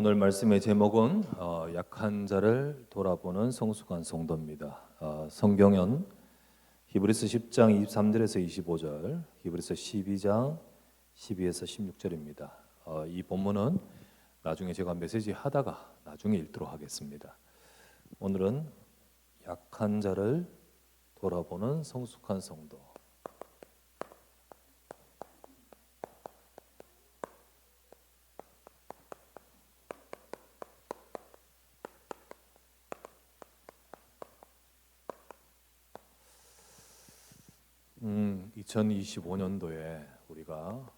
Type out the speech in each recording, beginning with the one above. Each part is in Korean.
오늘 말씀의 제목은 약한 자를 돌아보는 성숙한 성도입니다. 성경은 히브리서 10장 23절에서 25절, 히브리서 12장 12에서 16절입니다. 이 본문은 나중에 제가 메시지 하다가 나중에 읽도록 하겠습니다. 오늘은 약한 자를 돌아보는 성숙한 성도. 음, 2025년도에 우리가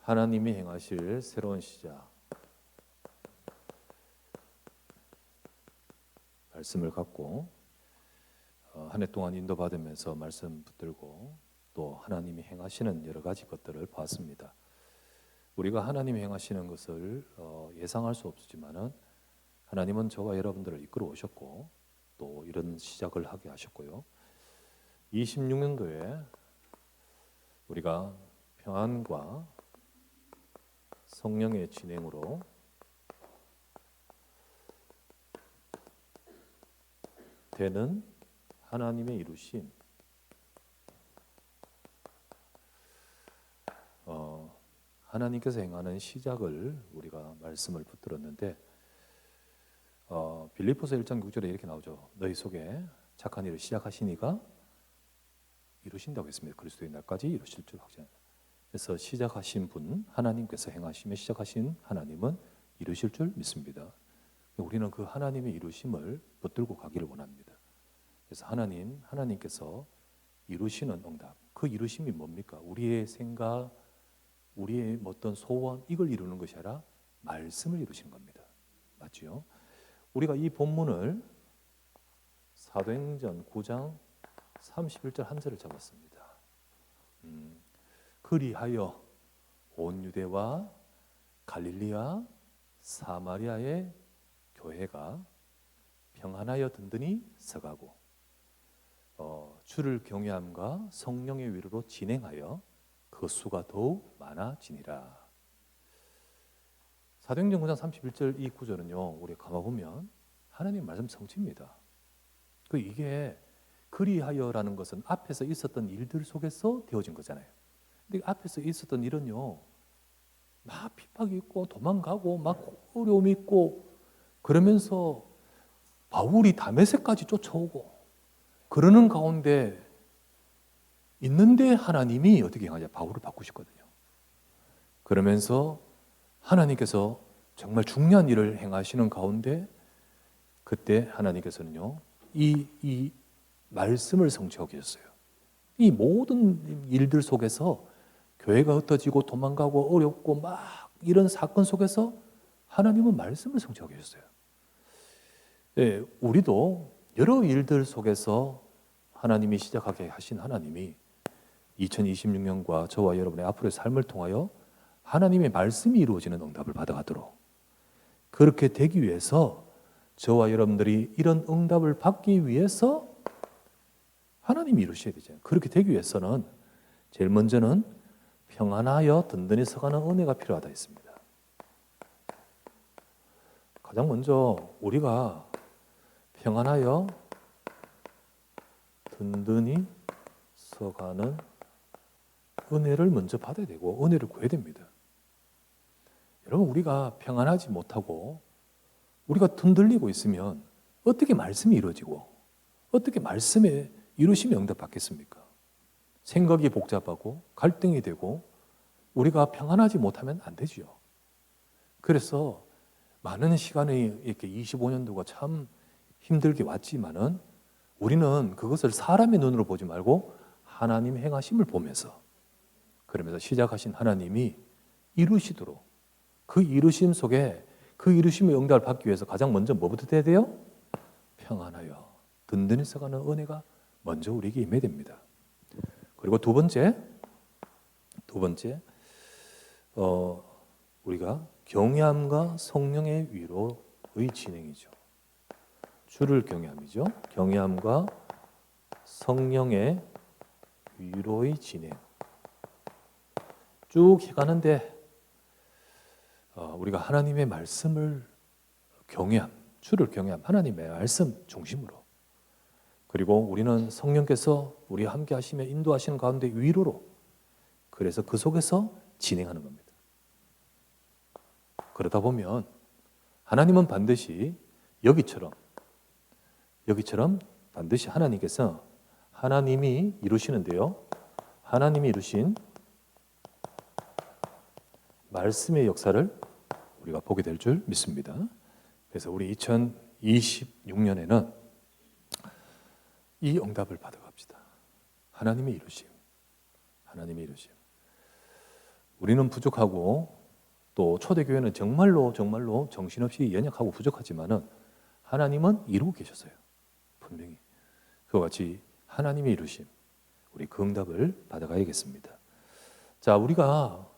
하나님이 행하실 새로운 시작 말씀을 갖고 한 해 동안 인도받으면서 말씀 붙들고 또 하나님이 행하시는 여러 가지 것들을 봤습니다. 우리가 하나님이 행하시는 것을 예상할 수 없지만은 하나님은 저와 여러분들을 이끌어 오셨고 또 이런 시작을 하게 하셨고요. 26년도에 우리가 평안과 성령의 진행으로 되는 하나님의 이루심, 하나님께서 행하는 시작을 우리가 말씀을 붙들었는데 빌립보서 1장 6절에 이렇게 나오죠. 너희 속에 착한 일을 시작하시니가 이루신다고 했습니다. 그리스도의 날까지 이루실 줄 확신합니다. 그래서 시작하신 분, 하나님께서 행하시며 시작하신 하나님은 이루실 줄 믿습니다. 우리는 그 하나님의 이루심을 붙들고 가기를 원합니다. 그래서 하나님께서 이루시는 응답, 그 이루심이 뭡니까? 우리의 생각, 우리의 어떤 소원, 이걸 이루는 것이 아니라 말씀을 이루시는 겁니다. 맞죠? 우리가 이 본문을 사도행전 9장 31절 한 절을 잡았습니다. 그리하여 온 유대와 갈릴리와 사마리아의 교회가 평안하여 든든히 서가고 주를 경외함과 성령의 위로로 진행하여 그 수가 더욱 많아지니라. 사도행전 9장 31절 이 구절은요, 우리가 가만보면 하나님의 말씀 성취입니다. 이게 그리하여라는 것은 앞에서 있었던 일들 속에서 되어진 거잖아요. 근데 앞에서 있었던 일은요, 막 핍박이 있고 도망가고 막 어려움이 있고 그러면서 바울이 다메섹까지 쫓아오고 그러는 가운데 있는데 하나님이 어떻게 하냐, 바울을 바꾸셨거든요. 그러면서 하나님께서 정말 중요한 일을 행하시는 가운데 그때 하나님께서는요, 이 말씀을 성취하고 계셨어요. 이 모든 일들 속에서 교회가 흩어지고 도망가고 어렵고 막 이런 사건 속에서 하나님은 말씀을 성취하고 계셨어요. 네, 우리도 여러 일들 속에서 하나님이 시작하게 하신 하나님이 2026년과 저와 여러분의 앞으로의 삶을 통하여 하나님의 말씀이 이루어지는 응답을 받아가도록, 그렇게 되기 위해서 저와 여러분들이 이런 응답을 받기 위해서 하나님이 이루셔야 되잖아요. 그렇게 되기 위해서는 제일 먼저는 평안하여 든든히 서가는 은혜가 필요하다 했습니다. 가장 먼저 우리가 평안하여 든든히 서가는 은혜를 먼저 받아야 되고 은혜를 구해야 됩니다. 여러분, 우리가 평안하지 못하고 우리가 흔들리고 있으면 어떻게 말씀이 이루어지고 어떻게 말씀에 이루심이 응답받겠습니까? 생각이 복잡하고 갈등이 되고 우리가 평안하지 못하면 안 되죠. 그래서 많은 시간이 이렇게 25년도가 참 힘들게 왔지만은 우리는 그것을 사람의 눈으로 보지 말고 하나님 행하심을 보면서, 그러면서 시작하신 하나님이 이루시도록, 그 이루심 속에 그 이루심의 응답을 받기 위해서 가장 먼저 뭐부터 돼야 돼요? 평안하여 든든히 서가는 은혜가 먼저 우리에게 임해야 됩니다. 그리고 두 번째, 우리가 경외함과 성령의 위로의 진행이죠. 주를 경외함이죠. 경외함과 성령의 위로의 진행. 쭉 해가는데 우리가 하나님의 말씀을 경외함, 주를 경외함, 하나님의 말씀 중심으로, 그리고 우리는 성령께서 우리와 함께 하시며 인도하시는 가운데 위로로, 그래서 그 속에서 진행하는 겁니다. 그러다 보면 하나님은 반드시 여기처럼 반드시 하나님께서 하나님이 이루시는데요, 하나님이 이루신 말씀의 역사를 우리가 보게 될 줄 믿습니다. 그래서 우리 2026년에는 이 응답을 받아갑시다. 하나님의 이루심. 우리는 부족하고 또 초대교회는 정말로 정신없이 연약하고 부족하지만은 하나님은 이루고 계셨어요. 분명히. 그와 같이 하나님의 이루심, 우리 그 응답을 받아가야겠습니다. 자, 우리가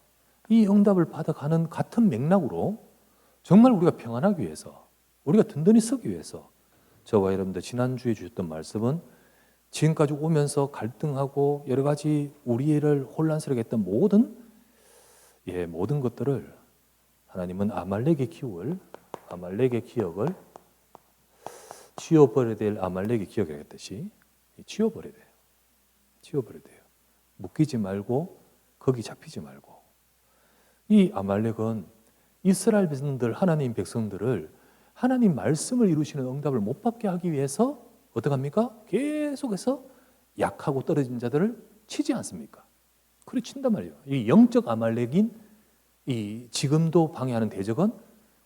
이 응답을 받아가는 같은 맥락으로 정말 우리가 평안하기 위해서, 우리가 든든히 서기 위해서, 저와 여러분들 지난주에 주셨던 말씀은 지금까지 오면서 갈등하고 여러 가지 우리를 혼란스럽게 했던 모든 것들을 하나님은 아말렉의 기억을 치워버려야 될 아말렉의 기억이 했듯이 치워버려야 돼요. 묶이지 말고 거기 잡히지 말고. 이 아말렉은 이스라엘 백성들, 하나님 백성들을 하나님 말씀을 이루시는 응답을 못 받게 하기 위해서 어떡합니까? 계속해서 약하고 떨어진 자들을 치지 않습니까? 그래 친단 말이에요. 이 영적 아말렉인 이 지금도 방해하는 대적은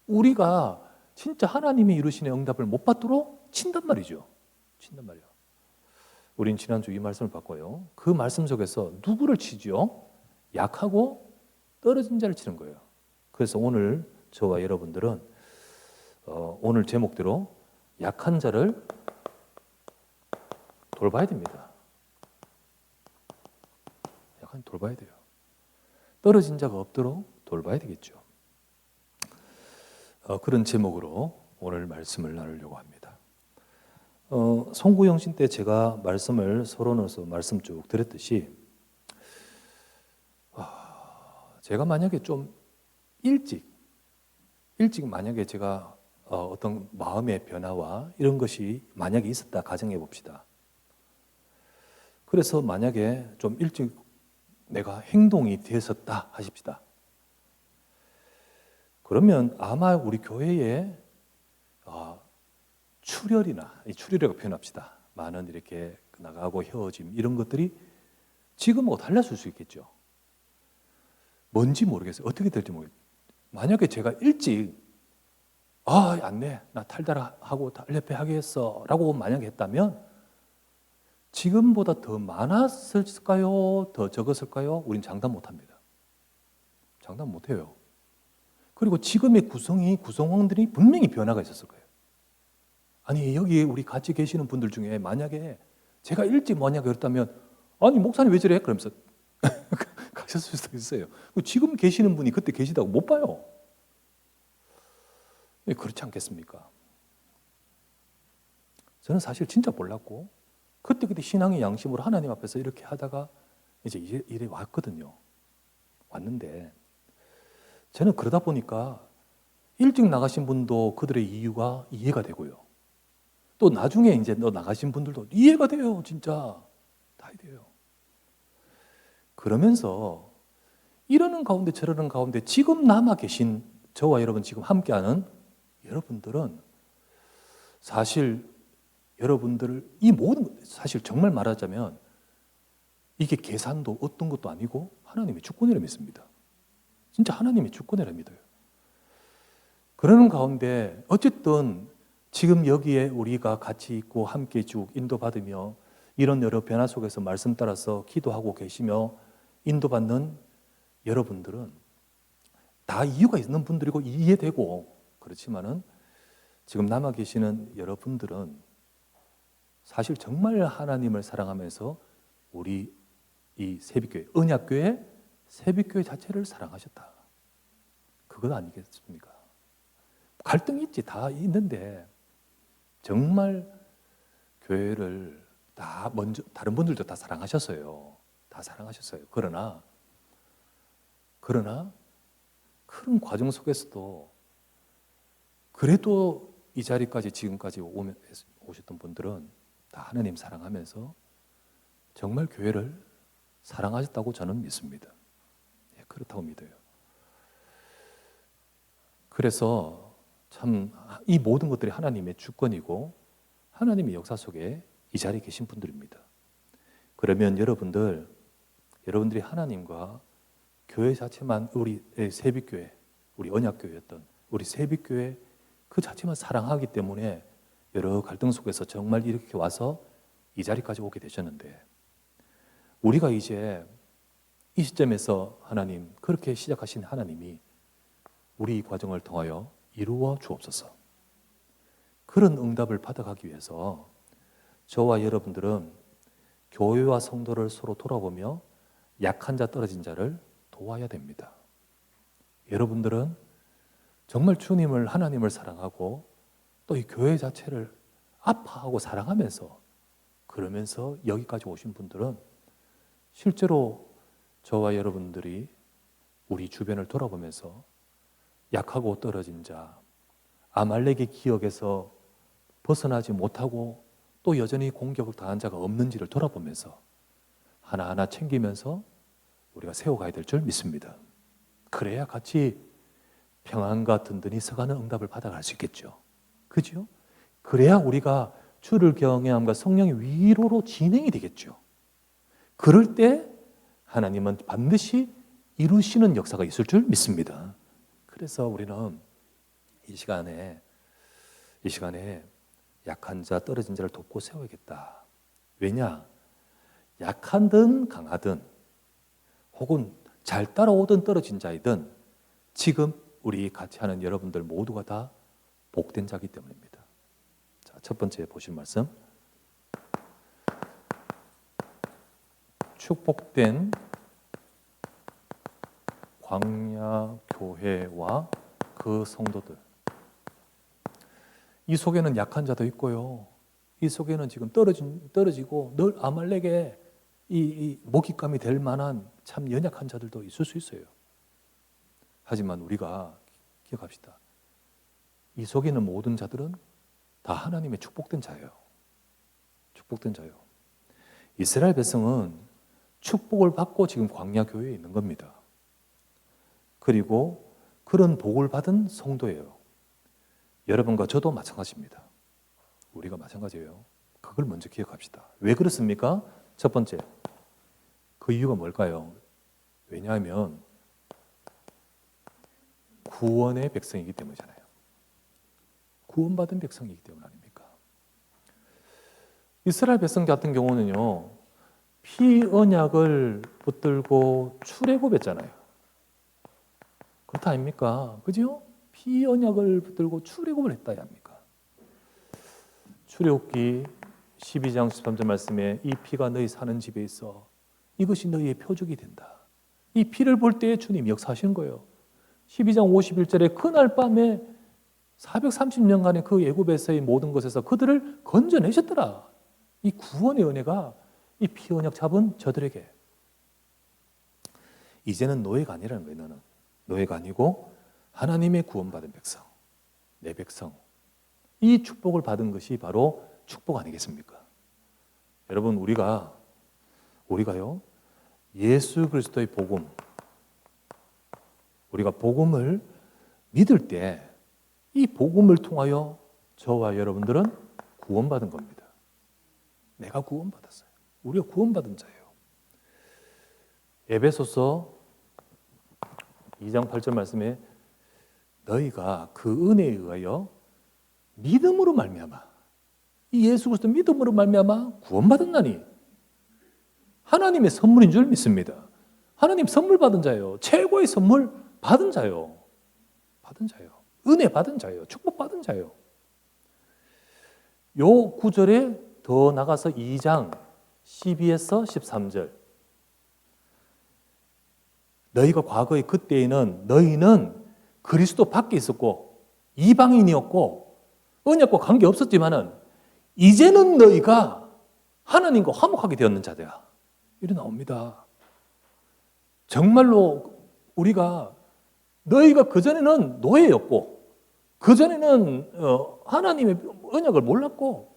우리가 진짜 하나님이 이루시는 응답을 못 받도록 친단 말이죠. 우린 지난주 이 말씀을 바꿔요. 그 말씀 속에서 누구를 치죠? 약하고 떨어진 자를 치는 거예요. 그래서 오늘 저와 여러분들은 오늘 제목대로 약한 자를 돌봐야 됩니다. 돌봐야 돼요. 떨어진 자가 없도록 돌봐야 되겠죠. 그런 제목으로 오늘 말씀을 나누려고 합니다. 송구영신 때 제가 말씀을 서로 넣어서 말씀 쭉 드렸듯이 제가 만약에 좀 일찍 만약에 제가 어떤 마음의 변화와 이런 것이 만약에 있었다 가정해 봅시다. 그래서 만약에 좀 일찍 내가 행동이 되었었다 하십시다. 그러면 아마 우리 교회에 출혈이라고 표현합시다. 많은 이렇게 나가고 헤어짐 이런 것들이 지금하고 달랐을 수 있겠죠. 뭔지 모르겠어요. 어떻게 될지 모르겠어요. 만약에 제가 일찍 안 돼. 나 탈달하고 달래패 하겠어 라고 만약에 했다면 지금보다 더 많았을까요? 더 적었을까요? 우린 장담 못합니다. 장담 못해요. 그리고 지금의 구성원들이 분명히 변화가 있었을 거예요. 아니 여기 우리 같이 계시는 분들 중에 만약에 제가 일찍 만약에 그랬다면 아니 목사님 왜 저래? 그러면서 가셨을 수도 있어요. 지금 계시는 분이 그때 계시다고 못 봐요. 그렇지 않겠습니까? 저는 사실 진짜 몰랐고 그때 신앙의 양심으로 하나님 앞에서 이렇게 하다가 이제 이래 왔거든요. 왔는데 저는 그러다 보니까 일찍 나가신 분도 그들의 이유가 이해가 되고요. 또 나중에 이제 나가신 분들도 이해가 돼요. 진짜 다 돼요. 그러면서 이러는 가운데 저러는 가운데 지금 남아 계신 저와 여러분 지금 함께하는 여러분들은 사실 여러분들을 이 모든 사실 정말 말하자면 이게 계산도 어떤 것도 아니고 하나님의 주권이라 믿습니다. 진짜 하나님의 주권이라 믿어요. 그러는 가운데 어쨌든 지금 여기에 우리가 같이 있고 함께 쭉 인도받으며 이런 여러 변화 속에서 말씀 따라서 기도하고 계시며 인도받는 여러분들은 다 이유가 있는 분들이고 이해되고 그렇지만은 지금 남아 계시는 여러분들은 사실 정말 하나님을 사랑하면서 우리 이 새벽교회, 언약교회, 새벽교회 자체를 사랑하셨다. 그것 아니겠습니까? 갈등이 있지, 다 있는데 정말 교회를 다 먼저 다른 분들도 다 사랑하셨어요. 다 사랑하셨어요. 그러나 그런 과정 속에서도 그래도 이 자리까지 지금까지 오셨던 분들은 다 하나님 사랑하면서 정말 교회를 사랑하셨다고 저는 믿습니다. 예, 그렇다고 믿어요. 그래서 참 이 모든 것들이 하나님의 주권이고 하나님의 역사 속에 이 자리에 계신 분들입니다. 그러면 여러분들이 하나님과 교회 자체만 우리 새빛교회, 우리 언약교회였던 우리 새빛교회 그 자체만 사랑하기 때문에 여러 갈등 속에서 정말 이렇게 와서 이 자리까지 오게 되셨는데 우리가 이제 이 시점에서 하나님, 그렇게 시작하신 하나님이 우리 이 과정을 통하여 이루어 주옵소서. 그런 응답을 받아가기 위해서 저와 여러분들은 교회와 성도를 서로 돌아보며 약한 자 떨어진 자를 도와야 됩니다. 여러분들은 정말 주님을, 하나님을 사랑하고 또 이 교회 자체를 아파하고 사랑하면서 그러면서 여기까지 오신 분들은 실제로 저와 여러분들이 우리 주변을 돌아보면서 약하고 떨어진 자, 아말렉의 기억에서 벗어나지 못하고 또 여전히 공격을 당한 자가 없는지를 돌아보면서 하나하나 챙기면서 우리가 세워가야 될 줄 믿습니다. 그래야 같이 평안과 든든히 서가는 응답을 받아갈 수 있겠죠. 그죠? 그래야 우리가 주를 경외함과 성령의 위로로 진행이 되겠죠. 그럴 때 하나님은 반드시 이루시는 역사가 있을 줄 믿습니다. 그래서 우리는 이 시간에 약한 자, 떨어진 자를 돕고 세워야겠다. 왜냐? 약하든 강하든 혹은 잘 따라오든 떨어진 자이든 지금 우리 같이 하는 여러분들 모두가 다 복된 자이기 때문입니다. 자, 첫 번째 보실 말씀. 축복된 광야 교회와 그 성도들. 이 속에는 약한 자도 있고요. 이 속에는 지금 떨어지고 늘 아말렉의 이 먹잇감이 될 만한 참 연약한 자들도 있을 수 있어요. 하지만 우리가 기억합시다. 이 속에 있는 모든 자들은 다 하나님의 축복된 자예요. 축복된 자예요. 이스라엘 백성은 축복을 받고 지금 광야 교회에 있는 겁니다. 그리고 그런 복을 받은 성도예요. 여러분과 저도 마찬가지입니다. 우리가 마찬가지예요. 그걸 먼저 기억합시다. 왜 그렇습니까? 첫 번째, 그 이유가 뭘까요? 왜냐하면 구원의 백성이기 때문이잖아요. 구원받은 백성이기 때문 아닙니까? 이스라엘 백성 같은 경우는요, 피 언약을 붙들고 출애굽했잖아요. 그렇다 아닙니까? 그죠? 피 언약을 붙들고 출애굽을 했다야 합니까? 출애굽기 12장 13절 말씀에 이 피가 너희 사는 집에 있어 이것이 너희의 표적이 된다. 이 피를 볼 때에 주님 역사하시는 거예요. 12장 51절에 그날 밤에 430년간의 그 애굽에서의 모든 것에서 그들을 건져내셨더라. 이 구원의 은혜가 이 피 언약 잡은 저들에게. 이제는 노예가 아니라는 거예요. 너는 노예가 아니고 하나님의 구원받은 백성, 내 백성. 이 축복을 받은 것이 바로 축복 아니겠습니까? 여러분, 우리가요, 예수 그리스도의 복음, 우리가 복음을 믿을 때 이 복음을 통하여 저와 여러분들은 구원받은 겁니다. 내가 구원받았어요. 우리가 구원받은 자예요. 에베소서 2장 8절 말씀에 너희가 그 은혜에 의하여 믿음으로 말미암아, 이 예수 그리스도 믿음으로 말미암아 구원받았나니 하나님의 선물인 줄 믿습니다. 하나님 선물 받은 자예요. 최고의 선물 받은 자예요. 받은 자예요. 은혜 받은 자예요. 축복 받은 자예요. 요 구절에 더 나가서 2장 12에서 13절. 너희가 과거에 그때에는 너희는 그리스도 밖에 있었고 이방인이었고 언약과 관계없었지만은 이제는 너희가 하나님과 화목하게 되었는 자들이야. 이래 나옵니다. 정말로 우리가 너희가 그전에는 노예였고 그전에는 하나님의 언약을 몰랐고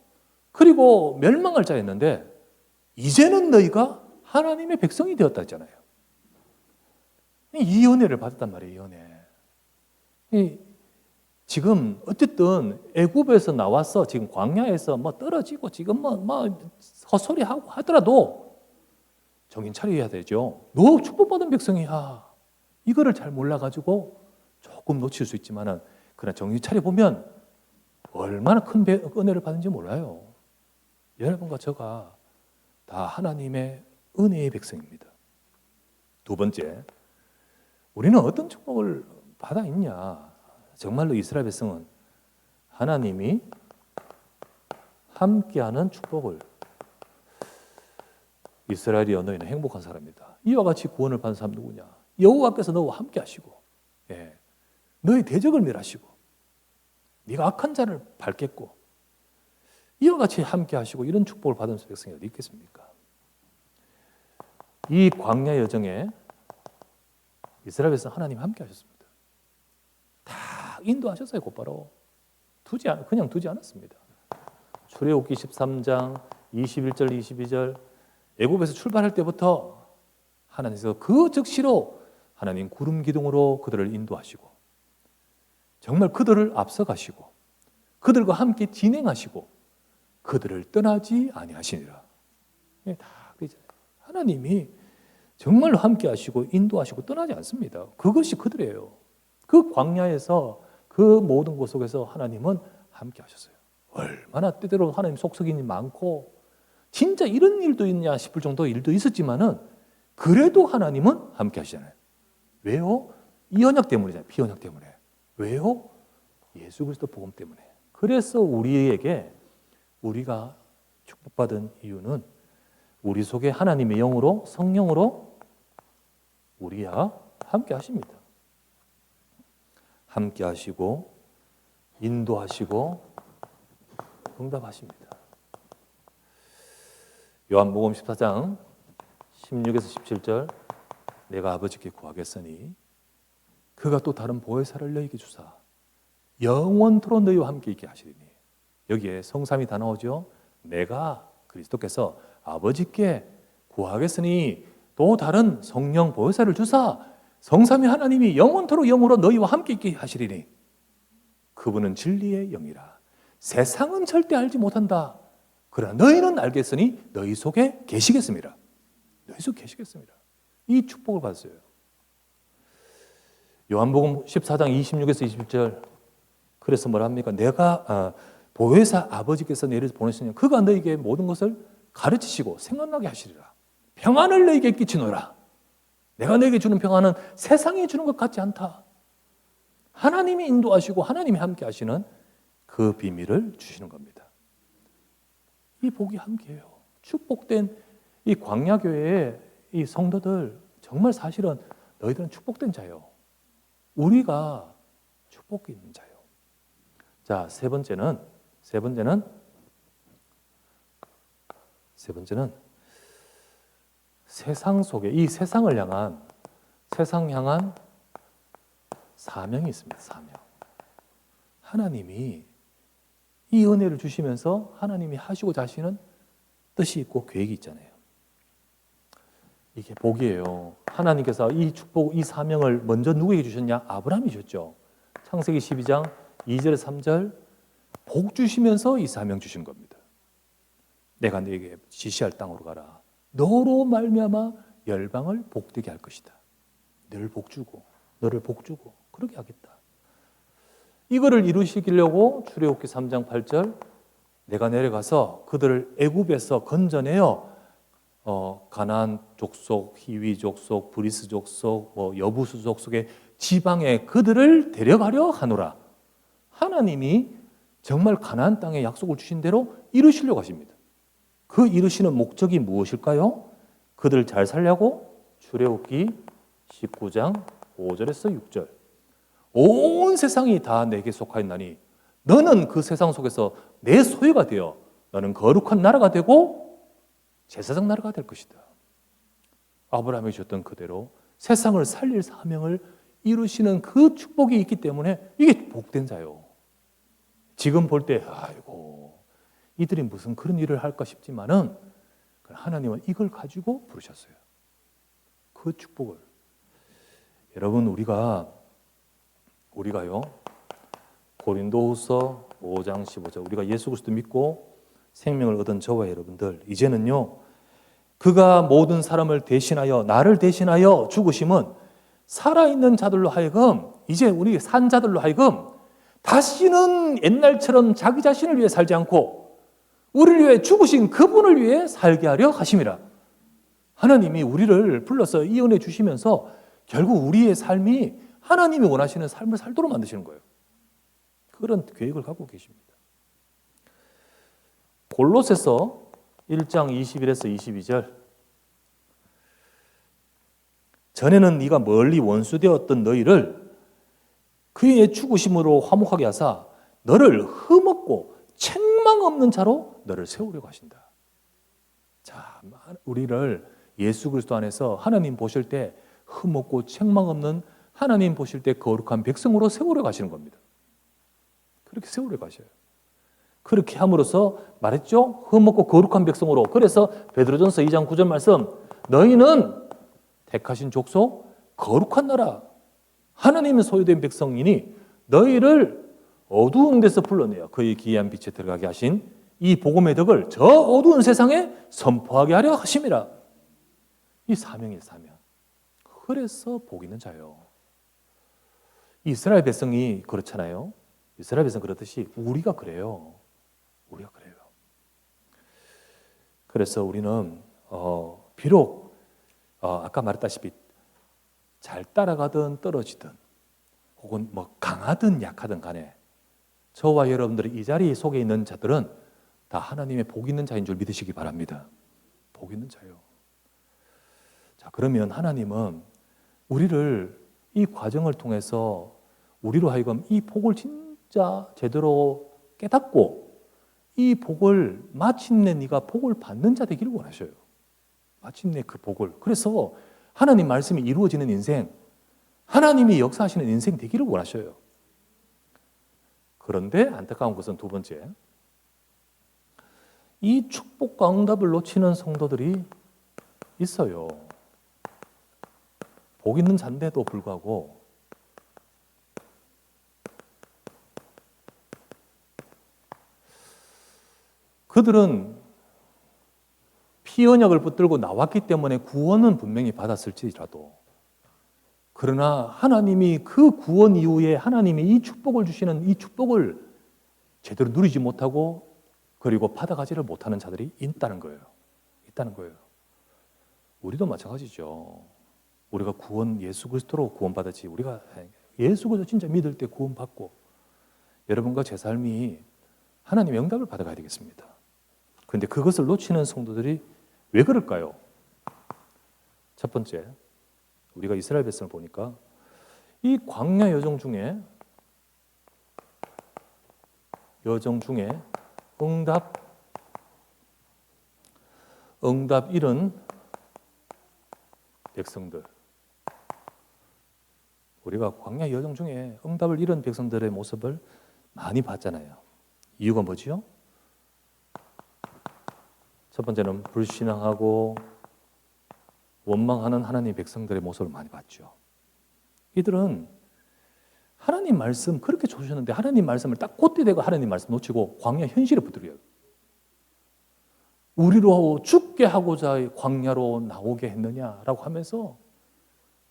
그리고 멸망할 자였는데 이제는 너희가 하나님의 백성이 되었다 했잖아요. 이 은혜를 받았단 말이에요. 이 은혜. 지금 어쨌든 애굽에서 나와서 지금 광야에서 뭐 떨어지고 지금 뭐 헛소리 하고 하더라도 정신 차려야 되죠. 너 축복받은 백성이야. 이거를 잘 몰라가지고 조금 놓칠 수 있지만은 그러나 정신 차려 보면 얼마나 큰 은혜를 받은지 몰라요. 여러분과 저가 다 하나님의 은혜의 백성입니다. 두 번째, 우리는 어떤 축복을 받아 있냐? 정말로 이스라엘 백성은 하나님이 함께하는 축복을 이스라엘이여 너희는 행복한 사람이다. 이와 같이 구원을 받은 사람 누구냐? 여호와께서 너와 함께 하시고 너희 대적을 멸하시고 네가 악한 자를 밟겠고 이와 같이 함께 하시고 이런 축복을 받은 백성이 어디 있겠습니까? 이 광야 여정에 이스라엘 백성 하나님 함께 하셨습니다. 다 인도하셨어요. 곧바로 그냥 두지 않았습니다. 출애굽기 13장 21절 22절 애굽에서 출발할 때부터 하나님께서 그 즉시로 하나님 구름 기둥으로 그들을 인도하시고 정말 그들을 앞서가시고 그들과 함께 진행하시고 그들을 떠나지 아니하시니라. 다 그러잖아요. 하나님이 정말로 함께 하시고 인도하시고 떠나지 않습니다. 그것이 그들이에요. 그 광야에서 그 모든 곳 속에서 하나님은 함께 하셨어요. 얼마나 때때로 하나님 속썩임이 많고 진짜 이런 일도 있냐 싶을 정도 일도 있었지만은 그래도 하나님은 함께 하시잖아요. 왜요? 이 언약 때문이잖아요. 비언약 때문에. 왜요? 예수 그리스도 복음 때문에. 그래서 우리에게 우리가 축복받은 이유는 우리 속에 하나님의 영으로 성령으로 우리와 함께 하십니다. 함께 하시고 인도하시고 응답하십니다. 요한복음 14장 16에서 17절 내가 아버지께 구하겠으니 그가 또 다른 보혜사를 너희에게 주사 영원토록 너희와 함께 있게 하시리니 여기에 성삼이 다 나오죠. 내가 그리스도께서 아버지께 구하겠으니 또 다른 성령 보혜사를 주사 성삼위 하나님이 영원토록 영으로 너희와 함께 있게 하시리니 그분은 진리의 영이라 세상은 절대 알지 못한다. 그러나 너희는 알겠으니 너희 속에 계시겠습니다. 너희 속에 계시겠습니다. 이 축복을 받았어요. 요한복음 14장 26에서 27절 그래서 뭐라 합니까? 내가 보혜사 아버지께서 너희를 보내시니 그가 너희에게 모든 것을 가르치시고 생각나게 하시리라. 평안을 너희에게 끼치노라. 내가 너희에게 주는 평안은 세상이 주는 것 같지 않다. 하나님이 인도하시고 하나님이 함께 하시는 그 비밀을 주시는 겁니다. 이 복이 함께해요. 축복된 이 광야교회의 이 성도들 정말 사실은 너희들은 축복된 자예요. 우리가 축복이 있는 자예요. 자, 세 번째는 세상 속에 이 세상을 향한 사명이 있습니다. 사명. 하나님이 이 은혜를 주시면서 하나님이 하시고자 하시는 뜻이 있고 계획이 있잖아요. 이게 복이에요. 하나님께서 이 축복, 이 사명을 먼저 누구에게 주셨냐? 아브라함이 주셨죠. 창세기 12장 2절 3절 복 주시면서 이 사명 주신 겁니다. 내가 너에게 지시할 땅으로 가라. 너로 말미암아 열방을 복되게 할 것이다. 너를 복주고 그렇게 하겠다. 이거를 이루시려고 출애굽기 3장 8절 내가 내려가서 그들을 애굽에서 건져내어 가나안 족속, 히위 족속, 브리스 족속, 여부수 족속의 지방에 그들을 데려가려 하노라. 하나님이 정말 가나안 땅에 약속을 주신 대로 이루시려고 하십니다. 그 이루시는 목적이 무엇일까요? 그들을 잘 살려고 출애굽기 19장 5절에서 6절 온 세상이 다 내게 속하였나니 너는 그 세상 속에서 내 소유가 되어 너는 거룩한 나라가 되고 제사장 나라가 될 것이다. 아브라함이 주셨던 그대로 세상을 살릴 사명을 이루시는 그 축복이 있기 때문에 이게 복된 자요. 지금 볼 때 아이고 이들이 무슨 그런 일을 할까 싶지만은 하나님은 이걸 가지고 부르셨어요. 그 축복을. 여러분 우리가요 고린도후서 5장 15절 우리가 예수 그리스도 믿고 생명을 얻은 저와 여러분들 이제는요 그가 모든 사람을 대신하여 나를 대신하여 죽으심은 살아있는 자들로 하여금 이제 우리 산 자들로 하여금 다시는 옛날처럼 자기 자신을 위해 살지 않고 우리를 위해 죽으신 그분을 위해 살게 하려 하심이라. 하나님이 우리를 불러서 이 은혜 주시면서 결국 우리의 삶이 하나님이 원하시는 삶을 살도록 만드시는 거예요. 그런 계획을 갖고 계십니다. 골로새서 1장 21에서 22절 전에는 네가 멀리 원수되었던 너희를 그의 죽으심으로 화목하게 하사 너를 흠없고 책망 없는 자로 너를 세우려고 하신다. 자, 우리를 예수 그리스도 안에서 하나님 보실 때 흠없고 책망 없는 하나님 보실 때 거룩한 백성으로 세우려고 하시는 겁니다. 그렇게 세우려고 하셔요. 그렇게 함으로써 말했죠? 흠없고 거룩한 백성으로. 그래서 베드로전서 2장 9절 말씀 너희는 택하신 족속 거룩한 나라 하나님의 소유된 백성이니 너희를 어두운 데서 불러내어 그의 기이한 빛에 들어가게 하신 이 복음의 덕을 저 어두운 세상에 선포하게 하려 하심이라. 이 사명이에요, 사명. 그래서 복 있는 자요. 이스라엘 백성이 그렇잖아요. 이스라엘 백성 그렇듯이 우리가 그래요. 우리가 그래요. 그래서 우리는 비록 아까 말했다시피 잘 따라가든 떨어지든 혹은 뭐 강하든 약하든 간에 저와 여러분들이 이 자리 속에 있는 자들은 다 하나님의 복 있는 자인 줄 믿으시기 바랍니다. 복 있는 자요. 자, 그러면 하나님은 우리를 이 과정을 통해서 우리로 하여금 이 복을 진짜 제대로 깨닫고 이 복을 마침내 네가 복을 받는 자 되기를 원하셔요. 마침내 그 복을. 그래서 하나님 말씀이 이루어지는 인생, 하나님이 역사하시는 인생 되기를 원하셔요. 그런데 안타까운 것은 두 번째, 이 축복과 응답을 놓치는 성도들이 있어요. 복 있는 자인데도 불구하고 그들은 피 언약을 붙들고 나왔기 때문에 구원은 분명히 받았을지라도 그러나 하나님이 그 구원 이후에 하나님이 이 축복을 주시는 이 축복을 제대로 누리지 못하고 그리고 받아가지를 못하는 자들이 있다는 거예요. 있다는 거예요. 우리도 마찬가지죠. 우리가 구원 예수 그리스도로 구원받았지 우리가 예수 그리스도 진짜 믿을 때 구원받고 여러분과 제 삶이 하나님의 응답을 받아가야 되겠습니다. 그런데 그것을 놓치는 성도들이 왜 그럴까요? 첫 번째, 우리가 이스라엘 백성을 보니까 이 광야 여정 중에 응답 잃은 백성들, 우리가 광야 여정 중에 응답을 잃은 백성들의 모습을 많이 봤잖아요. 이유가 뭐지요? 첫 번째는 불신앙하고 원망하는 하나님 백성들의 모습을 많이 봤죠. 이들은 하나님 말씀 그렇게 주셨는데 하나님 말씀을 딱 콧대 대고 하나님 말씀 놓치고 광야 현실에 붙들려요. 우리로 죽게 하고자 광야로 나오게 했느냐라고 하면서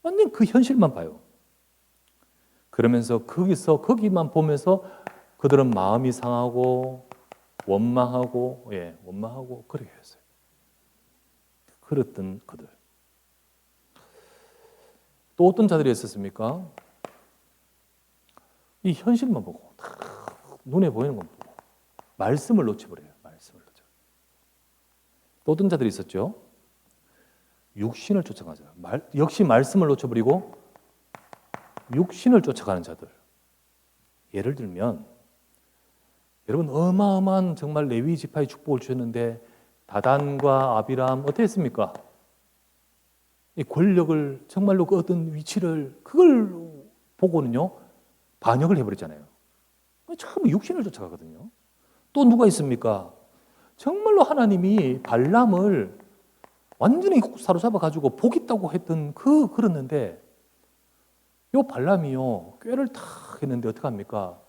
완전 그 현실만 봐요. 그러면서 거기만 보면서 그들은 마음이 상하고 원망하고 그렇게 했어요. 그랬던 그들. 또 어떤 자들이 있었습니까? 이 현실만 보고 눈에 보이는 건 보고 말씀을 놓쳐버려요. 말씀을 놓쳐. 또 어떤 자들이 있었죠? 육신을 쫓아가죠. 역시 말씀을 놓쳐버리고 육신을 쫓아가는 자들. 예를 들면 여러분 어마어마한 정말 레위 지파의 축복을 주셨는데 다단과 아비람 어떻게 했습니까? 이 권력을 정말로 그 어떤 위치를 그걸 보고는요 반역을 해버리잖아요. 처음에 육신을 쫓아가거든요. 또 누가 있습니까? 정말로 하나님이 발람을 완전히 사로잡아 가지고 복 있다고 했던 그랬는데 요 발람이요 꾀를 탁 했는데 어떻게 합니까?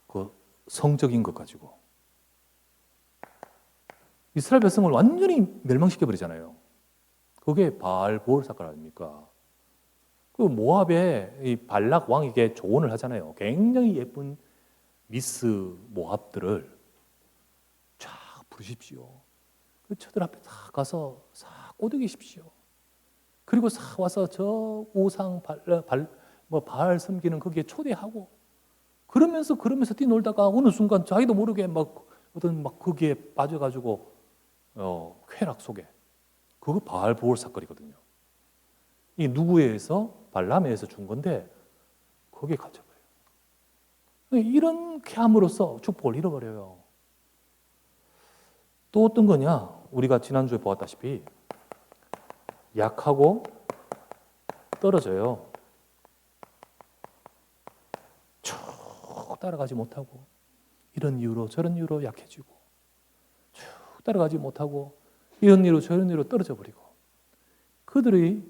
그 성적인 것 가지고 이스라엘 백성을 완전히 멸망시켜 버리잖아요. 그게 바알보을 사건 아닙니까? 그 모압의 이 발락 왕에게 조언을 하잖아요. 굉장히 예쁜 미스 모압들을 쫙 부르십시오. 그 저들 앞에 다 가서 싹 꼬드기십시오. 그리고 싹 와서 저 우상 바알 섬기는 거기에 초대하고 그러면서 뛰놀다가 어느 순간 자기도 모르게 막 어떤 막 거기에 빠져가지고 쾌락 속에 그거 바알보을 사건이거든요. 이 누구에 의해서 발람에 의해서 준 건데 거기에 갇혀버려요. 이렇게 함으로써 축복을 잃어버려요. 또 어떤 거냐? 우리가 지난주에 보았다시피 약하고 떨어져요. 쭉 따라가지 못하고 이런 이유로 저런 이유로 약해지고 쭉 따라가지 못하고 이런 이유로 저런 이유로 떨어져 버리고 그들이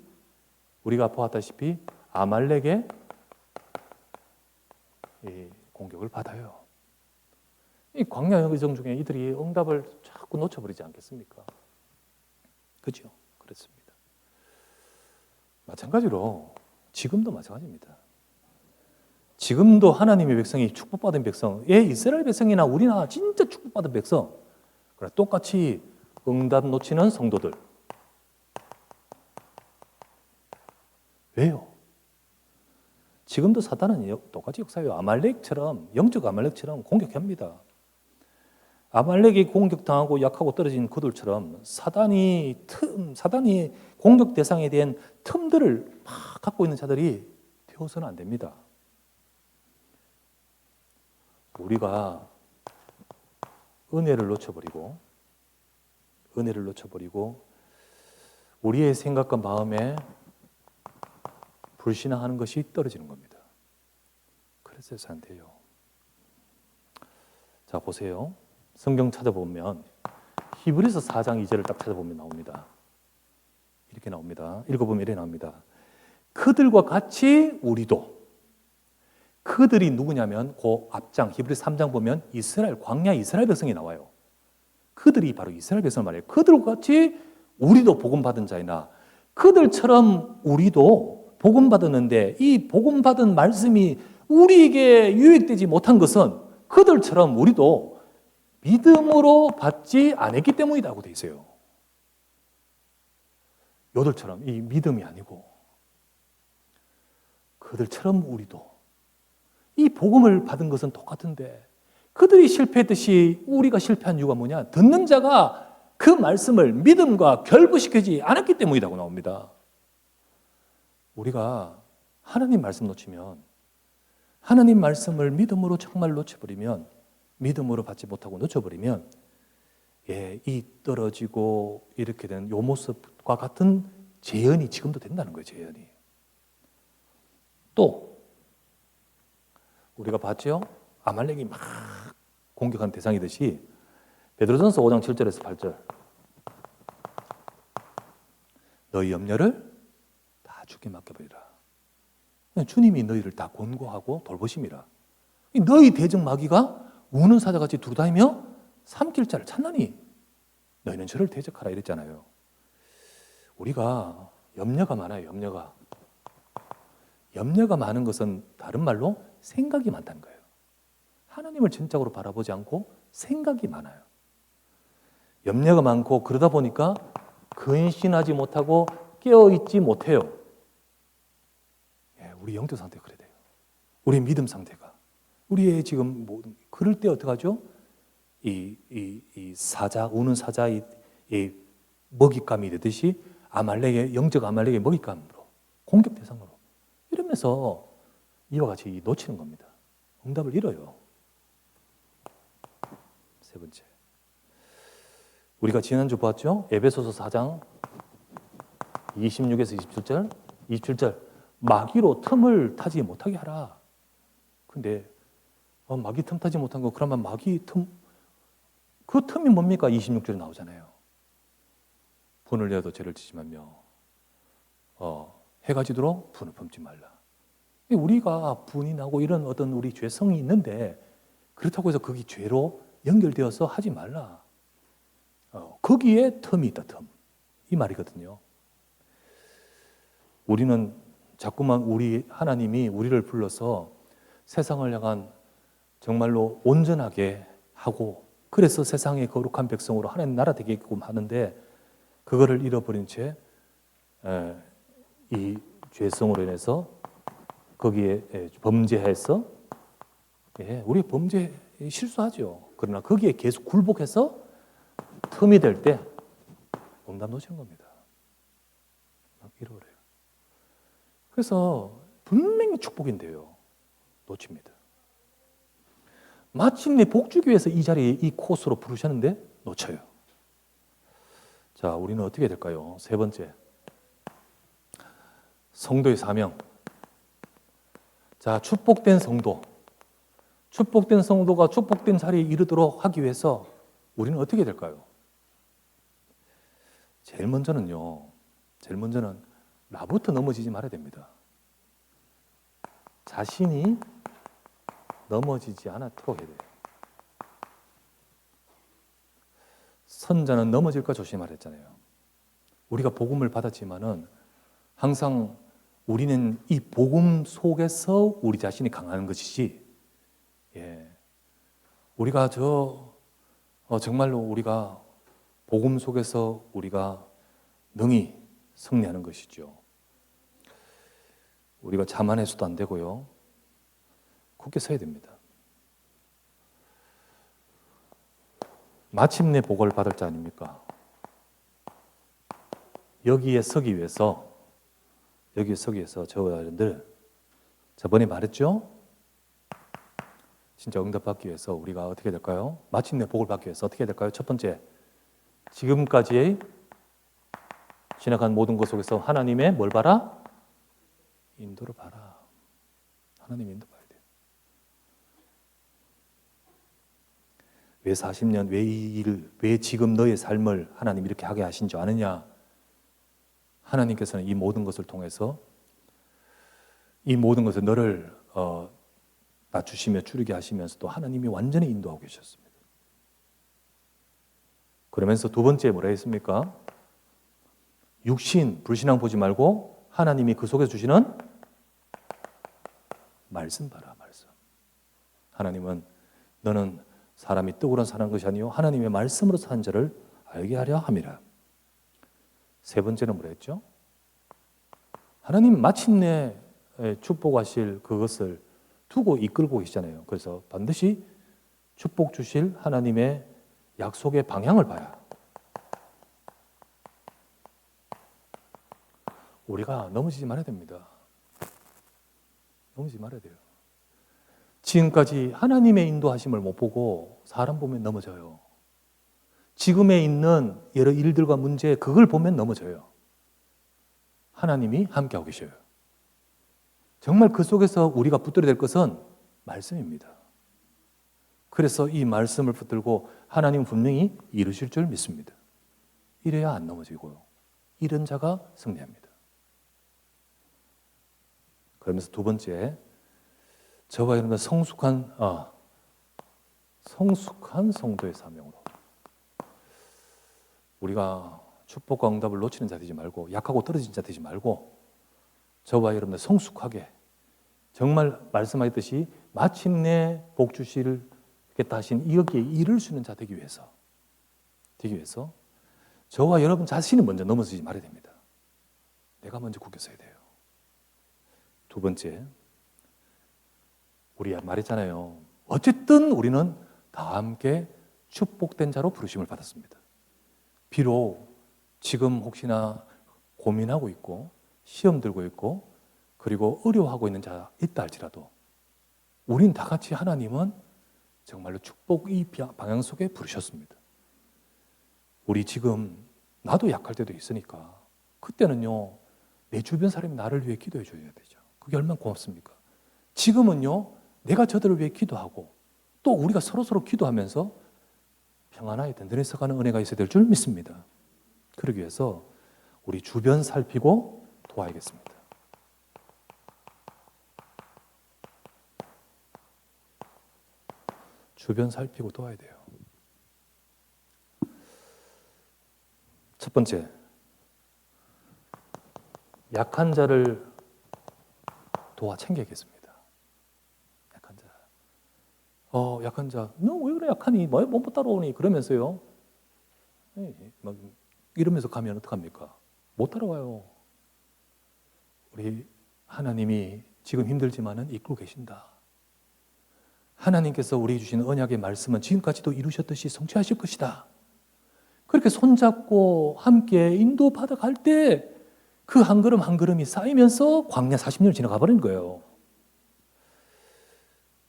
우리가 보았다시피 아말렉의 공격을 받아요. 이 광야 여정 중에 이들이 응답을 자꾸 놓쳐버리지 않겠습니까? 그죠? 그렇습니다. 마찬가지로 지금도 마찬가지입니다. 지금도 하나님의 백성이 축복받은 백성, 이스라엘 백성이나 우리나 진짜 축복받은 백성, 똑같이 응답 놓치는 성도들. 왜요? 지금도 사단은 똑같이 역사해요. 아말렉처럼, 영적 아말렉처럼 공격합니다. 아말렉이 공격당하고 약하고 떨어진 그들처럼 사단이 공격 대상에 대한 틈들을 막 갖고 있는 자들이 되어서는 안 됩니다. 우리가 은혜를 놓쳐버리고 우리의 생각과 마음에 불신앙하는 것이 떨어지는 겁니다. 그래서 해서 안 돼요. 자, 보세요. 성경 찾아보면 히브리서 4장 2절을 딱 찾아보면 나옵니다. 이렇게 나옵니다. 읽어보면 이렇게 나옵니다. 그들과 같이 우리도, 그들이 누구냐면 그 앞장 히브리서 3장 보면 광야 이스라엘 백성이 나와요. 그들이 바로 이스라엘 백성을 말해요. 그들과 같이 우리도 복음받은 자이나 그들처럼 우리도 복음받았는데 이 복음받은 말씀이 우리에게 유익되지 못한 것은 그들처럼 우리도 믿음으로 받지 않았기 때문이라고 되어 있어요. 요들처럼 이 믿음이 아니고 그들처럼 우리도 이 복음을 받은 것은 똑같은데 그들이 실패했듯이 우리가 실패한 이유가 뭐냐? 듣는 자가 그 말씀을 믿음과 결부시키지 않았기 때문이라고 나옵니다. 우리가 하나님 말씀 놓치면 하나님 말씀을 믿음으로 정말 놓쳐버리면 믿음으로 받지 못하고 놓쳐버리면 이 떨어지고 이렇게 된 요 모습과 같은 재현이 지금도 된다는 거예요. 재현이. 또 우리가 봤죠? 아말렉이 막 공격한 대상이듯이 베드로전서 5장 7절에서 8절 너희 염려를 다 주께 맡겨버리라. 주님이 너희를 다 권고하고 돌보심이라. 너희 대적 마귀가 우는 사자같이 두루다니며 삼킬 자를 찾나니 너희는 저를 대적하라 이랬잖아요. 우리가 염려가 많아요. 염려가 많은 것은 다른 말로 생각이 많다는 거예요. 하나님을 진짜로 바라보지 않고 생각이 많아요. 염려가 많고 그러다 보니까 근신하지 못하고 깨어있지 못해요. 우리 영적 상태가 그래야 돼요. 우리 믿음 상태가. 우리의 지금 그럴 때 어떡하죠? 이 사자, 우는 사자의 먹잇감이 되듯이 영적 아말렉의 먹잇감으로, 공격 대상으로 이러면서 이와 같이 놓치는 겁니다. 응답을 잃어요. 세 번째. 우리가 지난주 봤죠? 에베소서 4장 26에서 27절. 마귀로 틈을 타지 못하게 하라. 근데 마귀 틈 타지 못한 거 그러면 마귀 틈, 그 틈이 뭡니까? 26절에 나오잖아요. 분을 내어도 죄를 지지 말며 해가 지도록 분을 품지 말라. 우리가 분이 나고 이런 어떤 우리 죄성이 있는데 그렇다고 해서 그게 죄로 연결되어서 하지 말라. 거기에 틈이 있다, 틈. 이 말이거든요. 우리는 자꾸만 하나님이 우리를 불러서 세상을 향한 정말로 온전하게 하고 그래서 세상의 거룩한 백성으로 하나님 나라 되게끔 하는데 그거를 잃어버린 채 이 죄성으로 인해서 거기에 범죄해서 우리 범죄 실수하죠. 그러나 거기에 계속 굴복해서 틈이 될 때 응답 놓치는 겁니다. 잃어버려요. 그래서 분명히 축복인데요. 놓칩니다. 마침내 복 주기 위해서 이 자리에 이 코스로 부르셨는데 놓쳐요. 자, 우리는 어떻게 될까요? 세 번째, 성도의 사명. 자, 축복된 성도. 축복된 성도가 축복된 자리에 이르도록 하기 위해서 우리는 어떻게 될까요? 제일 먼저는 나부터 넘어지지 말아야 됩니다. 자신이 넘어지지 않도록 해야 돼요. 선자는 넘어질까 조심하라 했잖아요. 우리가 복음을 받았지만은 항상 우리는 이 복음 속에서 우리 자신이 강하는 것이지, 우리가 정말로 우리가 복음 속에서 우리가 능히 승리하는 것이죠. 우리가 자만해서도 안 되고요. 굳게 서야 됩니다. 마침내 복을 받을 자 아닙니까? 여기에 서기 위해서 저와 여러분들 저번에 말했죠? 진짜 응답받기 위해서 우리가 어떻게 될까요? 마침내 복을 받기 위해서 어떻게 될까요? 첫 번째, 지금까지의 지나간 모든 것 속에서 하나님의 뭘 봐라? 인도를 봐라. 하나님 인도 봐야 돼요. 왜 40년, 왜 이 일을, 왜 지금 너의 삶을 하나님 이렇게 하게 하신 줄 아느냐? 하나님께서는 이 모든 것을 통해서 이 모든 것을 너를 낮추시며 줄이게 하시면서도 하나님이 완전히 인도하고 계셨습니다. 그러면서 두 번째 뭐라 했습니까? 육신, 불신앙 보지 말고 하나님이 그 속에서 주시는 말씀 봐라, 말씀. 하나님은 너는 사람이 떡으로 사는 것이 아니요 하나님의 말씀으로 사는 자를 알게 하려 함이라. 세 번째는 뭐라 했죠? 하나님 마침내 축복하실 그것을 두고 이끌고 계시잖아요. 그래서 반드시 축복 주실 하나님의 약속의 방향을 봐야 우리가 넘어지지 말아야 됩니다. 넘어지지 말아야 돼요. 지금까지 하나님의 인도하심을 못 보고 사람 보면 넘어져요. 지금에 있는 여러 일들과 문제 그걸 보면 넘어져요. 하나님이 함께하고 계셔요. 정말 그 속에서 우리가 붙들어야 될 것은 말씀입니다. 그래서 이 말씀을 붙들고 하나님 분명히 이루실 줄 믿습니다. 이래야 안 넘어지고요. 이런 자가 승리합니다. 그러면서 두 번째, 저와 여러분들 성숙한 성도의 사명으로 우리가 축복과 응답을 놓치는 자 되지 말고 약하고 떨어진 자 되지 말고 저와 여러분들 성숙하게 정말 말씀하셨듯이 마침내 복 주시겠다 하신 여기에 이를 수 있는 자 되기 위해서 저와 여러분 자신이 먼저 넘어지지 말아야 됩니다. 내가 먼저 굳게 서야 돼요. 두 번째, 우리 말했잖아요. 어쨌든 우리는 다 함께 축복된 자로 부르심을 받았습니다. 비록 지금 혹시나 고민하고 있고 시험 들고 있고 그리고 어려워하고 있는 자 있다 할지라도 우린 다 같이 하나님은 정말로 축복 이 방향 속에 부르셨습니다. 우리 지금 나도 약할 때도 있으니까 그때는요 내 주변 사람이 나를 위해 기도해 줘야 되죠. 그게 얼마나 고맙습니까? 지금은요, 내가 저들을 위해 기도하고 또 우리가 서로 기도하면서 평안하게 든든해서 가는 은혜가 있어야 될 줄 믿습니다. 그러기 위해서 우리 주변 살피고 도와야겠습니다. 주변 살피고 도와야 돼요. 첫 번째, 약한 자를 도와 챙겨야겠습니다. 약한 자. 약한 자, 너 왜 그래 약하니? 못 따라오니? 그러면서요. 막 이러면서 가면 어떡합니까? 못 따라와요. 우리 하나님이 지금 힘들지만은 이끌고 계신다. 하나님께서 우리 주신 언약의 말씀은 지금까지도 이루셨듯이 성취하실 것이다. 그렇게 손잡고 함께 인도받아 갈 때 그 한 걸음 한 걸음이 쌓이면서 광야 40년을 지나가 버린 거예요.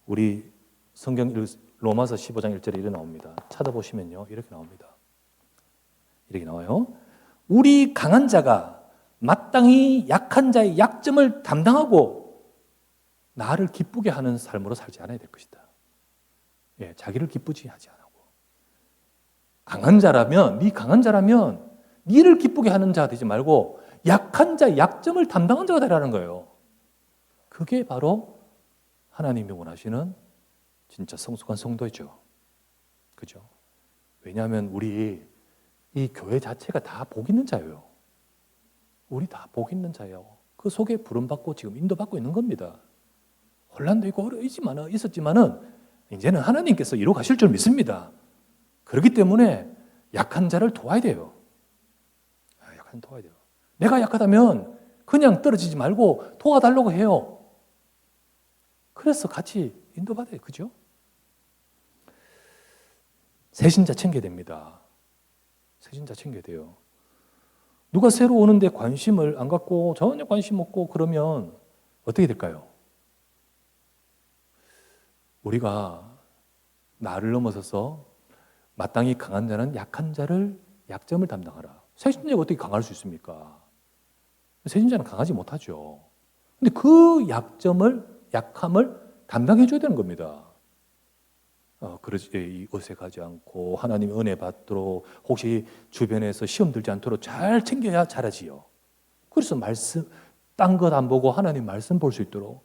우리 성경 로마서 15장 1절에 이렇게 나옵니다. 찾아보시면요, 이렇게 나옵니다. 이렇게 나와요. 우리 강한 자가 마땅히 약한 자의 약점을 담당하고 나를 기쁘게 하는 삶으로 살지 않아야 될 것이다. 예, 자기를 기쁘지 하지 않고 강한 자라면 니를 기쁘게 하는 자가 되지 말고 약한 자의 약점을 담당한 자가 되라는 거예요. 그게 바로 하나님이 원하시는 진짜 성숙한 성도이죠. 그죠? 왜냐하면 우리 이 교회 자체가 다 복 있는 자예요. 우리 다 복 있는 자예요. 그 속에 부름받고 지금 인도받고 있는 겁니다. 혼란도 있고 있었지만은 이제는 하나님께서 이루어 가실 줄 믿습니다. 그렇기 때문에 약한 자를 도와야 돼요. 약한 자 도와야 돼요. 내가 약하다면 그냥 떨어지지 말고 도와달라고 해요. 그래서 같이 인도받아요. 그죠? 새신자 챙겨야 됩니다. 새신자 챙겨야 돼요. 누가 새로 오는데 관심을 안 갖고 전혀 관심 없고 그러면 어떻게 될까요? 우리가 나를 넘어서서 마땅히 강한 자는 약한 자를 약점을 담당하라. 새신자가 어떻게 강할 수 있습니까? 새신자는 강하지 못하죠. 근데 그 약함을 담당해 줘야 되는 겁니다. 그러지 어색하지 않고 하나님의 은혜 받도록 혹시 주변에서 시험 들지 않도록 잘 챙겨야 잘하지요. 그래서 딴 것 안 보고 하나님 말씀 볼 수 있도록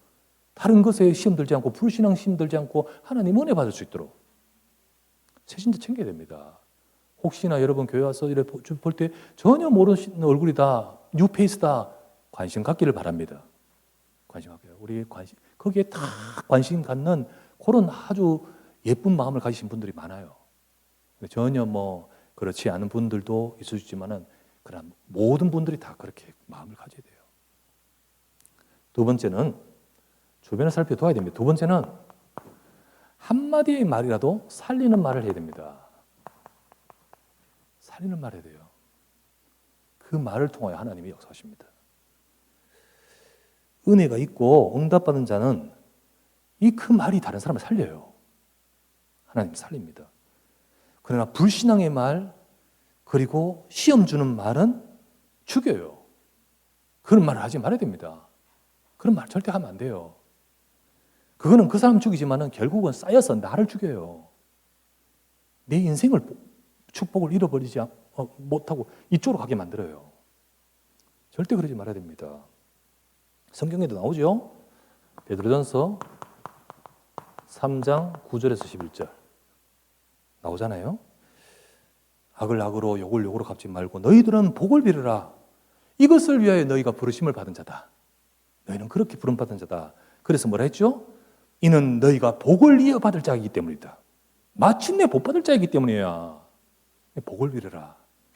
다른 것에 시험 들지 않고 불신앙 시험 들지 않고 하나님 은혜 받을 수 있도록 새신자 챙겨야 됩니다. 혹시나 여러분 교회 와서 이렇게 볼 때 전혀 모르는 얼굴이다, 뉴페이스다, 관심 갖기를 바랍니다. 관심 갖게요. 우리 거기에 다 관심 갖는 그런 아주 예쁜 마음을 가지신 분들이 많아요. 전혀 그렇지 않은 분들도 있을 수 있지만은 그런 모든 분들이 다 그렇게 마음을 가져야 돼요. 두 번째는 주변을 살펴둬야 됩니다. 두 번째는 한마디의 말이라도 살리는 말을 해야 됩니다. 살리는 말 해야 돼요. 그 말을 통하여 하나님이 역사하십니다. 은혜가 있고 응답받은 자는 이 그 말이 다른 사람을 살려요. 하나님 살립니다. 그러나 불신앙의 말 그리고 시험 주는 말은 죽여요. 그런 말을 하지 말아야 됩니다. 그런 말 절대 하면 안 돼요. 그거는 그 사람 죽이지만은 결국은 쌓여서 나를 죽여요. 내 인생을 축복을 잃어버리지 못하고 이쪽으로 가게 만들어요. 절대 그러지 말아야 됩니다. 성경에도 나오죠. 베드로전서 3장 9절에서 11절 나오잖아요. 악을 악으로 욕을 욕으로 갚지 말고 너희들은 복을 빌으라. 이것을 위하여 너희가 부르심을 받은 자다. 너희는 그렇게 부름받은 자다. 그래서 뭐라 했죠? 이는 너희가 복을 이어받을 자이기 때문이다. 마침내 복 받을 자이기 때문이야. 복을 빌으라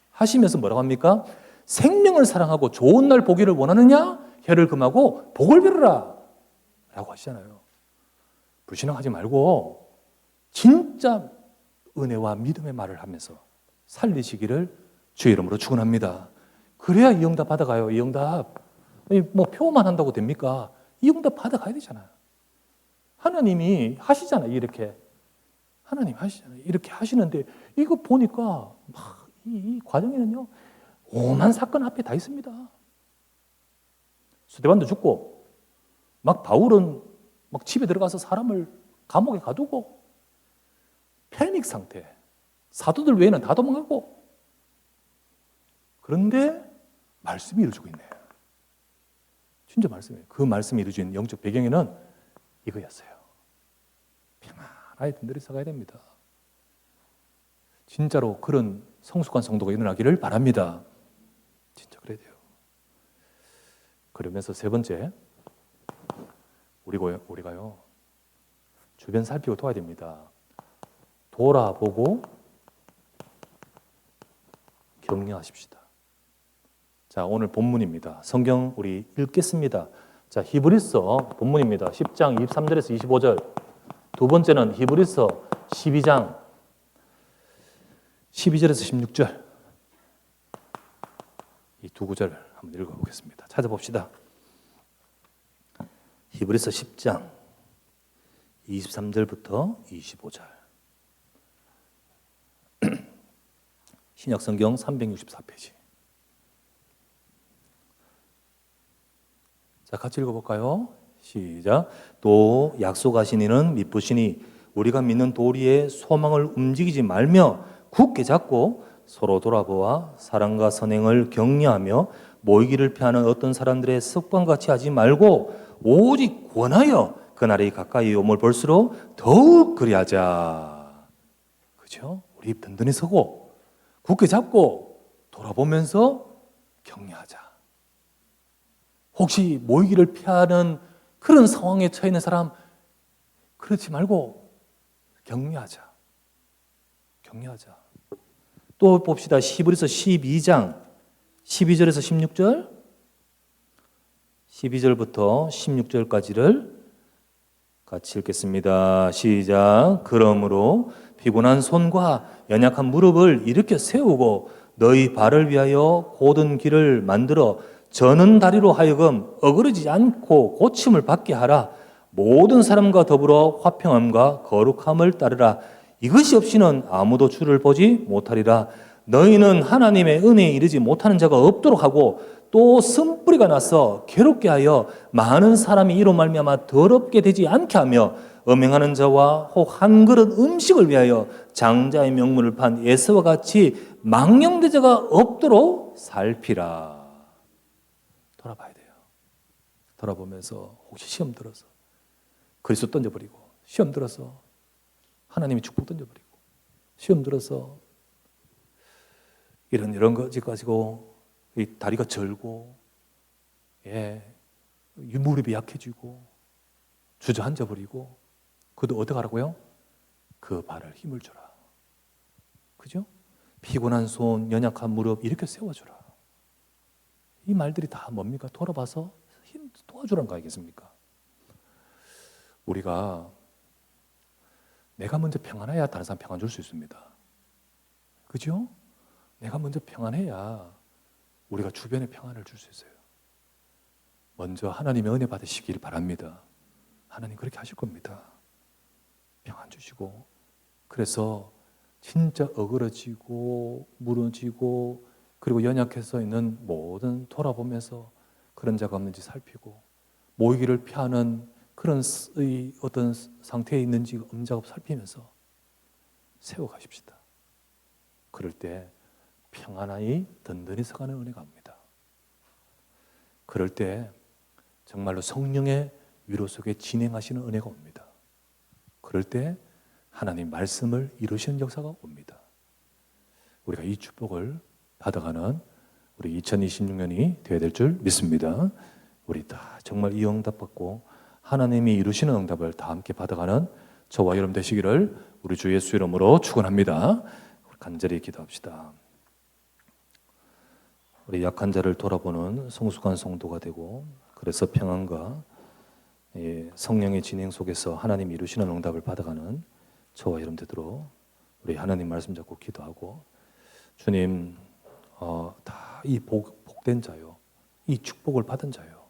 하시면서 뭐라고 합니까? 생명을 사랑하고 좋은 날 보기를 원하느냐? 혀를 금하고 복을 빌으라 라고 하시잖아요. 불신앙하지 말고 진짜 은혜와 믿음의 말을 하면서 살리시기를 주의 이름으로 축원합니다. 그래야 이 응답 받아가요. 이 응답 표만 한다고 됩니까? 이 응답 받아가야 되잖아요. 하나님이 하시잖아요. 이렇게 하나님 하시잖아요. 이렇게 하시는데 이거 보니까 이 과정에는요 오만 사건 앞에 다 있습니다. 스데반도 죽고 막 바울은 막 집에 들어가서 사람을 감옥에 가두고 패닉 상태. 사도들 외에는 다 도망가고. 그런데 말씀이 이루어지고 있네요. 진짜 말씀이에요. 그 말씀이 이루어진 영적 배경에는 이거였어요. 평안하게 든든히 서가야 됩니다. 진짜로 그런 성숙한 성도가 일어나기를 바랍니다. 진짜 그래야 돼요. 그러면서 세 번째, 우리가요 주변 살피고 도와야 됩니다. 돌아보고 격려하십시다. 자, 오늘 본문입니다. 성경 우리 읽겠습니다. 자, 히브리서 본문입니다. 10장 23절에서 25절. 두 번째는 히브리서 12장 12절에서 16절. 이 두 구절을 한번 읽어보겠습니다. 찾아봅시다. 히브리서 10장 23절부터 25절. 신약성경 364페이지. 자, 같이 읽어볼까요? 시작. 또 약속하신 이는 미쁘시니 우리가 믿는 도리에 소망을 움직이지 말며 굳게 잡고 서로 돌아보아 사랑과 선행을 격려하며 모이기를 피하는 어떤 사람들의 습관같이 하지 말고 오직 권하여 그날이 가까이 오므로 볼수록 더욱 그리하자. 그죠? 우리 든든히 서고 굳게 잡고 돌아보면서 격려하자. 혹시 모이기를 피하는 그런 상황에 처해 있는 사람 그렇지 말고 격려하자. 격려하자. 또 봅시다. 히브리서 12장 12절에서 16절 12절부터 16절까지를 같이 읽겠습니다. 시작. 그러므로 피곤한 손과 연약한 무릎을 일으켜 세우고 너희 발을 위하여 곧은 길을 만들어 저는 다리로 하여금 어그러지지 않고 고침을 받게 하라. 모든 사람과 더불어 화평함과 거룩함을 따르라. 이것이 없이는 아무도 주를 보지 못하리라. 너희는 하나님의 은혜에 이르지 못하는 자가 없도록 하고 또 쓴뿌리가 나서 괴롭게 하여 많은 사람이 이로 말미암아 더럽게 되지 않게 하며 음행하는 자와 혹 한 그릇 음식을 위하여 장자의 명분을 판 에서와 같이 망령되자가 없도록 살피라. 돌아봐야 돼요. 돌아보면서 혹시 시험 들어서 그리스도 던져버리고, 시험 들어서 하나님의 축복 던져버리고, 시험 들어서 이런 거 가지고 이 다리가 절고, 무릎이 약해지고 주저앉아 버리고, 그도 어떻게 하라고요? 그 발을 힘을 주라. 그죠? 피곤한 손, 연약한 무릎 이렇게 세워주라. 이 말들이 다 뭡니까? 돌아봐서 힘 도와주라는 거 아니겠습니까? 우리가 내가 먼저 평안해야 다른 사람 평안 줄 수 있습니다. 그죠? 내가 먼저 평안해야 우리가 주변에 평안을 줄 수 있어요. 먼저 하나님의 은혜 받으시길 바랍니다. 하나님 그렇게 하실 겁니다. 평안 주시고, 그래서 진짜 어그러지고 무너지고 그리고 연약해서 있는 모든 돌아보면서 그런 자가 없는지 살피고, 모이기를 피하는 그런 어떤 상태에 있는지 없는 자가 살피면서 세워가십시다. 그럴 때 평안하니 든든히 서가는 은혜가 옵니다. 그럴 때 정말로 성령의 위로 속에 진행하시는 은혜가 옵니다. 그럴 때 하나님 말씀을 이루시는 역사가 옵니다. 우리가 이 축복을 받아가는 우리 2026년이 되어야 될 줄 믿습니다. 우리 다 정말 이 응답 받고 하나님이 이루시는 응답을 다 함께 받아가는 저와 여러분 되시기를 우리 주 예수 이름으로 축원합니다. 간절히 기도합시다. 우리 약한 자를 돌아보는 성숙한 성도가 되고, 그래서 평안과 성령의 진행 속에서 하나님이 이루시는 응답을 받아가는 저와 여러분 되도록 우리 하나님 말씀 잡고 기도하고, 주님 다 이 복된 자요, 이 축복을 받은 자요,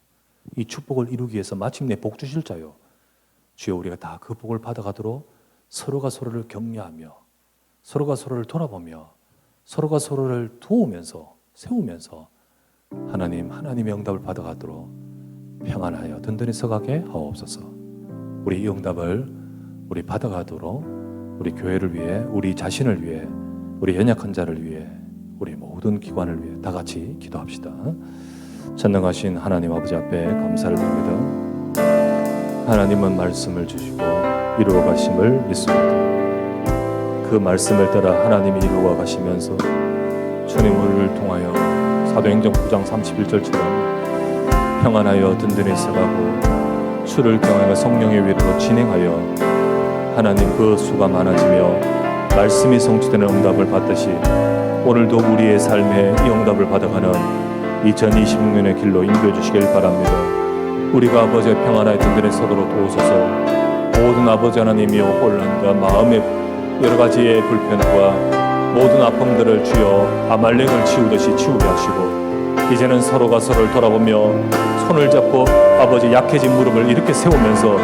이 축복을 이루기 위해서 마침내 복 주실 자요, 주여 우리가 다 그 복을 받아가도록 서로가 서로를 격려하며 서로가 서로를 돌아보며 서로가 서로를 도우면서 세우면서 하나님의 응답을 받아가도록 평안하여 든든히 서가게 하옵소서. 우리 이 응답을 우리 받아가도록 우리 교회를 위해, 우리 자신을 위해, 우리 연약한 자를 위해, 우리 모든 기관을 위해 다 같이 기도합시다. 전능하신 하나님 아버지 앞에 감사를 드립니다. 하나님은 말씀을 주시고 이루어 가심을 믿습니다. 그 말씀을 따라 하나님이 이루어 가시면서 주님 우리를 통하여 사도행전 9장 31절처럼 평안하여 든든히 서가고 주를 경외하여 성령의 위로로 진행하여 하나님 그 수가 많아지며 말씀이 성취되는 응답을 받듯이 오늘도 우리의 삶에 이 응답을 받아가는 2026년의 길로 인도해 주시길 바랍니다. 우리가 아버지의 평안하여 든든히 서도록 도우소서. 모든 아버지 하나님이여 혼란과 마음의 여러 가지의 불편과 모든 아픔들을 주여 아말렉을 치우듯이 치우게 하시고 이제는 서로가 서로를 돌아보며 손을 잡고 아버지 약해진 무릎을 이렇게 세우면서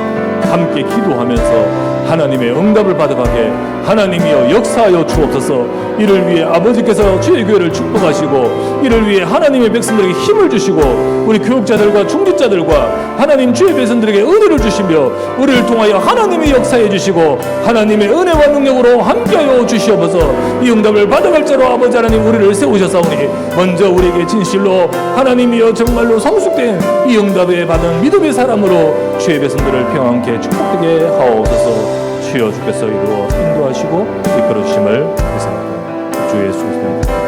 함께 기도하면서 하나님의 응답을 받아가게 하나님이여 역사하여 주옵소서. 이를 위해 아버지께서 주의 교회를 축복하시고 이를 위해 하나님의 백성들에게 힘을 주시고 우리 교육자들과 중직자들과 하나님 주의 백성들에게 은혜를 주시며 우리를 통하여 하나님이 역사해 주시고 하나님의 은혜와 능력으로 함께하여 주시옵소서. 이 응답을 받아갈 자로 아버지 하나님 우리를 세우셨사오니 먼저 우리에게 진실로 하나님이여 정말로 성숙된 이 응답에 받은 믿음의 사람으로 주의 백성들을 평안케 축복하게 하옵소서. 주여 주께서 이루어 인도하시고 이끌어 주심을 믿습니다. 주 예수 그리스도의